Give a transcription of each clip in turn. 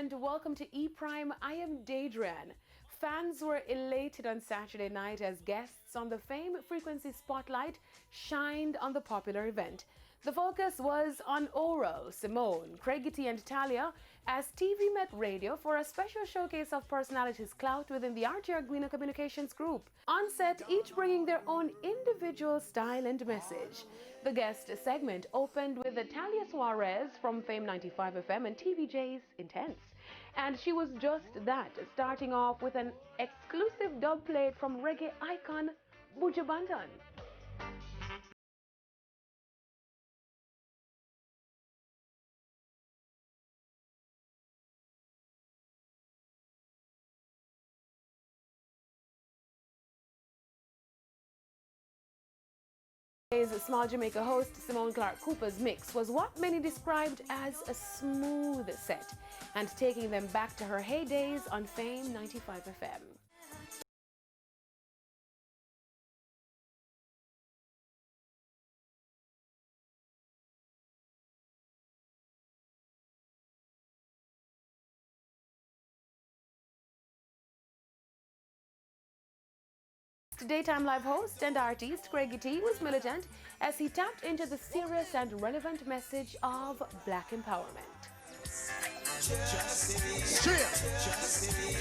and welcome to E Prime. I am Daedran. Fans were elated on Saturday night as guests on the Fame Frequency Spotlight shined on the popular event. The focus was on Oral, Simone, Craigie and Talia as TV met radio for a special showcase of personalities clout within the RTR Greener Communications Group. On set, each bringing their own individual style and message. The guest segment opened with Talia Soares from Fame 95 FM and TVJ's Intense. And she was just that, starting off with an exclusive dub plate from reggae icon Buju Banton. Small Jamaica host Simone Clarke Cooper's mix was what many described as a smooth set and taking them back to her heydays on Fame 95 FM. Daytime live host and artist Craigie T was militant as he tapped into the serious and relevant message of Black empowerment.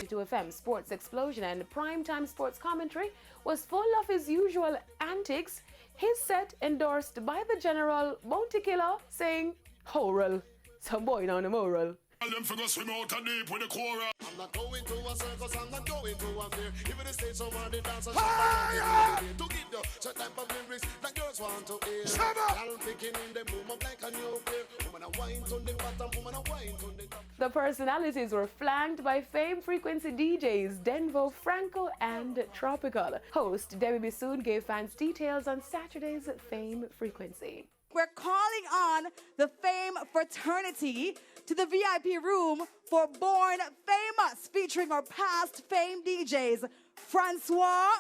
2 FM sports explosion and primetime sports commentary was full of his usual antics. His set endorsed by the General Bounty Killer saying, "Oral, some boy on a moral." Them figure swim out and deep with the chorus. I'm not going to a circus, I'm not going to a fair. Even the stage someone they dance and to give you such type of lyrics that girls want to hear. Y'all picking in the boom up like a new player. Woman a wine on the bottom, woman a wine on the top. The personalities were flanked by Fame Frequency DJs Denvo, Franco, and Tropical. Host Debbie Bissoon gave fans details on Saturday's Fame Frequency. We're calling on the Fame fraternity to the VIP room for Born Famous, featuring our past Fame DJs, Francois,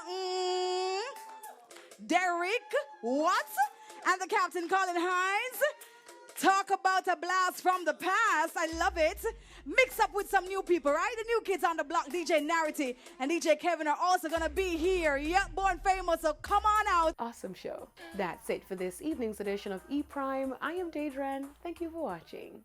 Derek, what? And the Captain Colin Hines. Talk about a blast from the past. I love it. Mix up with some new people, right? The new kids on the block, DJ Narity and DJ Kevin are also going to be here. Yep, Born Famous, so come on out. Awesome show. That's it for this evening's edition of E Prime. I am Daedran. Thank you for watching.